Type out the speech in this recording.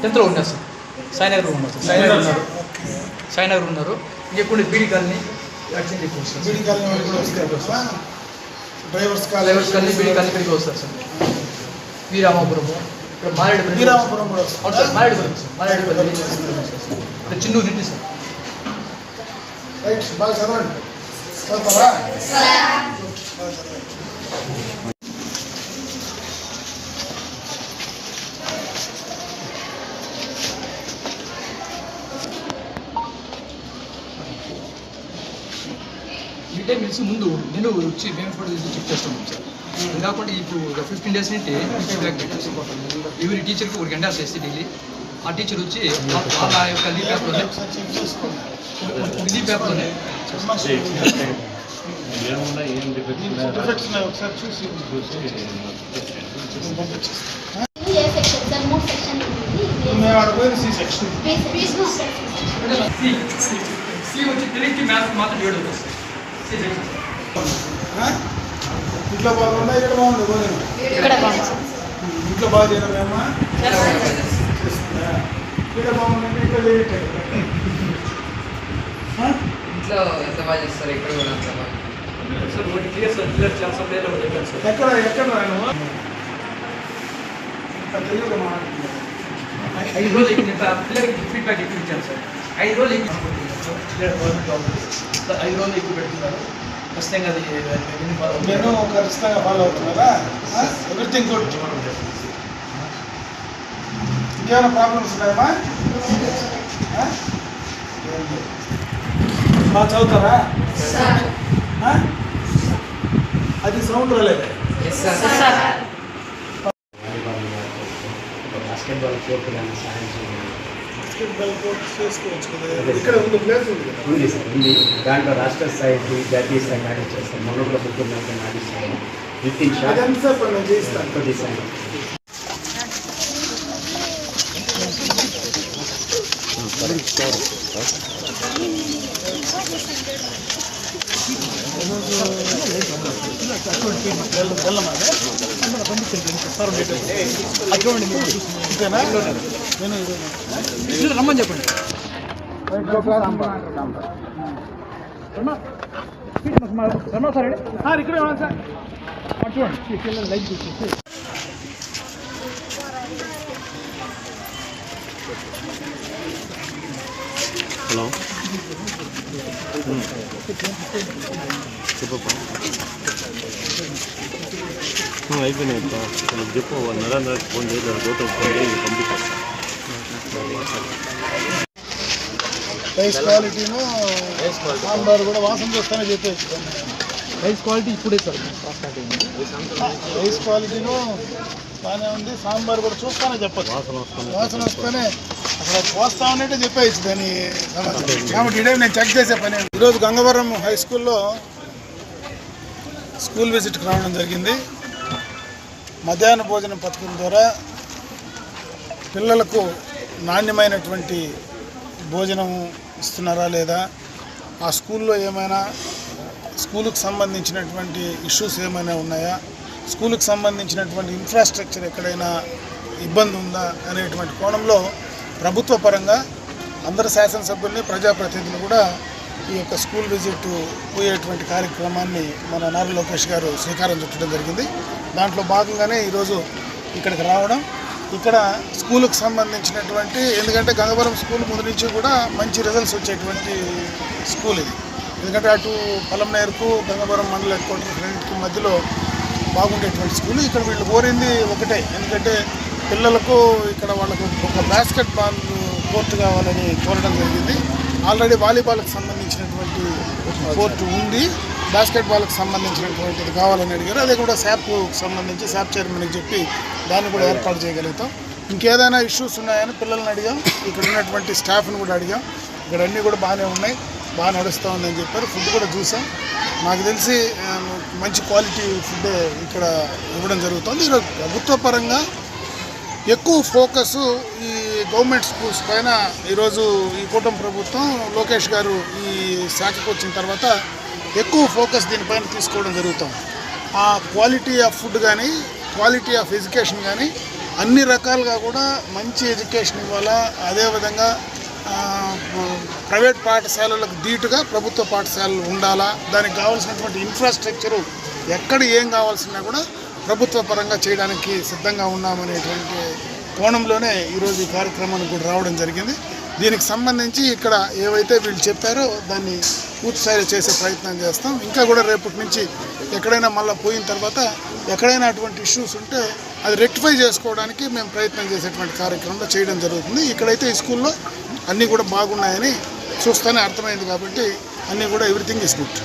10th లో ఉన్నారు sir. Sainagar ఉన్నారు సార్. సాయినగర్ ఉన్నారు. ఇంకెప్పుడు బీడీ కాలనీ బీడీ కాలనీ వాళ్ళు కూడా వస్తారు. డ్రైవర్స్ కాలనీ బీడీ కాలనీ ఇక్కడికి వస్తారు సార్. వీరామాపురము ఇక్కడ మారేడుపల్లి. వీరామాపురం కూడా వస్తారు. అవును సార్, మారేడుపల్లి సార్. మారేడుపల్లి ఇక్కడ చిన్నూరు ఇంటి సార్. రైట్, బాగా చదవండి. చదువుతారా? మిడ్ డే మీల్స్ ముందు నేను వచ్చి మేము కూడా చెక్ చేస్తున్నాం సార్. ఇది కాకుండా ఇప్పుడు 15 days నుండి ఫీడ్బ్యాక్ పెట్టాం. ఎవరి టీచర్కి ఒక గంట చేస్తే డైలీ ఆ టీచర్ వచ్చి వాళ్ళ యొక్క లీవ్ పేపర్లోనే ఒకసారి చూసి మేము ఆడిపోయింది సి సెక్షన్. సి వచ్చి తెలుగుకి మ్యాథ్స్ మాత్రం 7 ఇంట్లో బాగుందా? ఇక్కడ బాగుంది భోజనం? ఇంట్లో బాగా చేయడమేమా? ఇక్కడ బాగుందంటే ఇక్కడ చేయట్లేదు. ఇంట్లో ఎంత బాగా చేస్తారు, ఇక్కడ కూడా అంత బాగా సార్. ఒకటి క్లియర్ సార్, క్లియర్ చాలా సార్ చెప్పాను సార్. ఎక్కడ రాను తెలుగు మాట్లాడుతున్నాను. 5 రోజులు పిల్లలకి ఫీడ్బ్యాక్ ఎక్కువ ఇచ్చాను సార్. 5 రోజులు ఎక్కువ 5 రోజులు ఎక్కువ పెడుతున్నారు. ఖచ్చితంగా అది నేను ఖచ్చితంగా ఫాలో అవుతున్నారా? Everything good. ఇంకేమైనా ప్రాబ్లమ్స్ ఉన్నాయమ్మా? బాగా చదువుతారా? అది సౌండ్ రాలేదు. బాస్కెట్బాల్ కోర్టు కానీ సాయం చేయాలి. బాస్కెట్బాల్ కోర్టు చేసుకోవచ్చు కదా, ఇక్కడ ఉంది, ప్లేస్ ఉంది కదా. ఉంది సార్, ఉంది. దాంట్లో రాష్ట్ర స్థాయికి జాతీయ స్థాయి మ్యారేజ్ చేస్తాం. మొన్న ప్రభుత్వం మ్యారేజ్ చేస్తాం. విత్ షార్ట్ అదంతా నేను చేస్తాను. కొద్దిసారి రమ్మని చెప్పండి. ఇక్కడే ఉన్నాను సార్. చూడండి లైట్ చూసి హలో చెప్పప్ప అయిపోయినాయి. చెప్పు నరేంద్ర ఫోన్ చేసి గౌతమ్ ఫోన్ చేసి పంపిస్తాను. రైస్ క్వాలిటీను సాంబార్ కూడా వాసన చూస్తానే చెప్పేసి. రైస్ క్వాలిటీ ఇప్పుడే సార్. రైస్ క్వాలిటీను బాగానే ఉంది. సాంబార్ కూడా చూస్తానే చెప్పచ్చు. వాసన వస్తేనే అక్కడ పోస్తా ఉన్నట్టే చెప్పేయచ్చు దాని సమాచారం. కాబట్టి ఇదే నేను చెక్ చేసే పని. ఈరోజు గంగవరం హై స్కూల్లో స్కూల్ విజిట్కి రావడం జరిగింది. మధ్యాహ్న భోజన పథకం ద్వారా పిల్లలకు నాణ్యమైనటువంటి భోజనం ఇస్తున్నారా లేదా, ఆ స్కూల్లో ఏమైనా స్కూలుకు సంబంధించినటువంటి ఇష్యూస్ ఏమైనా ఉన్నాయా, స్కూలుకు సంబంధించినటువంటి ఇన్ఫ్రాస్ట్రక్చర్ ఎక్కడైనా ఇబ్బంది ఉందా అనేటువంటి కోణంలో ప్రభుత్వ పరంగా అందరు శాసనసభ్యుల్ని ప్రజాప్రతినిధులు కూడా ఈ యొక్క స్కూల్ విజిట్ పోయేటువంటి కార్యక్రమాన్ని మన నారా లోకేష్ గారు శ్రీకారం చుట్టడం జరిగింది. దాంట్లో భాగంగానే ఈరోజు ఇక్కడికి రావడం, ఇక్కడ స్కూలుకు సంబంధించినటువంటి, ఎందుకంటే గంగవరం స్కూల్ ముందు నుంచి కూడా మంచి రిజల్ట్స్ వచ్చేటువంటి స్కూల్ ఇది. ఎందుకంటే అటు పలంనేరుకు గంగవరం మండల హెడ్ క్వార్టర్ రెండింటికి మధ్యలో బాగుండేటువంటి స్కూల్. ఇక్కడ వీళ్ళు కోరింది ఒకటే, ఎందుకంటే పిల్లలకు ఇక్కడ వాళ్ళకు ఒక బాస్కెట్బాల్ కోర్టు కావాలని కోరడం జరిగింది. ఆల్రెడీ వాలీబాల్కి సంబంధించినటువంటి కోర్టు ఉంది, బాస్కెట్బాల్కి సంబంధించినటువంటిది కావాలని అడిగారు. అదే కూడా శాప్కు సంబంధించి శాప్ చైర్మన్కి చెప్పి దాన్ని కూడా ఏర్పాటు చేయగలుగుతాం. ఇంకేదైనా ఇష్యూస్ ఉన్నాయని పిల్లల్ని అడిగాం, ఇక్కడ ఉన్నటువంటి స్టాఫ్ని కూడా అడిగాం. ఇక్కడ అన్నీ కూడా బాగానే ఉన్నాయి, బాగా నడుస్తూ ఉందని చెప్పారు. ఫుడ్ కూడా చూసాం. నాకు తెలిసి మంచి క్వాలిటీ ఫుడ్డే ఇక్కడ ఇవ్వడం జరుగుతుంది. ఈరోజు ప్రభుత్వ పరంగా ఎక్కువ ఫోకస్ ఈ గవర్నమెంట్ స్కూల్స్ పైన ఈరోజు ఈ కూటమి ప్రభుత్వం లోకేష్ గారు ఈ శాఖకు వచ్చిన తర్వాత ఎక్కువ ఫోకస్ దీనిపైన తీసుకోవడం జరుగుతుంది. ఆ క్వాలిటీ ఆఫ్ ఫుడ్ కానీ, క్వాలిటీ ఆఫ్ ఎడ్యుకేషన్ కానీ అన్ని రకాలుగా కూడా మంచి ఎడ్యుకేషన్ ఇవ్వాలా. అదేవిధంగా ప్రైవేట్ పాఠశాలలకు ధీటుగా ప్రభుత్వ పాఠశాలలు ఉండాలా. దానికి కావాల్సినటువంటి ఇన్ఫ్రాస్ట్రక్చరు ఎక్కడ ఏం కావాల్సినా కూడా ప్రభుత్వ పరంగా చేయడానికి సిద్ధంగా ఉన్నామనేటువంటి కోణంలోనే ఈరోజు ఈ కార్యక్రమానికి కూడా రావడం జరిగింది. దీనికి సంబంధించి ఇక్కడ ఏవైతే వీళ్ళు చెప్పారో దాన్ని పూర్తిస్థాయిలో చేసే ప్రయత్నం చేస్తాం. ఇంకా కూడా రేపటి నుంచి ఎక్కడైనా మళ్ళీ పోయిన తర్వాత ఎక్కడైనా అటువంటి ఇష్యూస్ ఉంటే అది రెక్టిఫై చేసుకోవడానికి మేము ప్రయత్నం చేసేటువంటి కార్యక్రమంలో చేయడం జరుగుతుంది. ఇక్కడైతే ఈ స్కూల్లో అన్నీ కూడా బాగున్నాయని చూస్తూనే అర్థమైంది కాబట్టి అన్నీ కూడా ఎవ్రీథింగ్ ఇస్ గుడ్.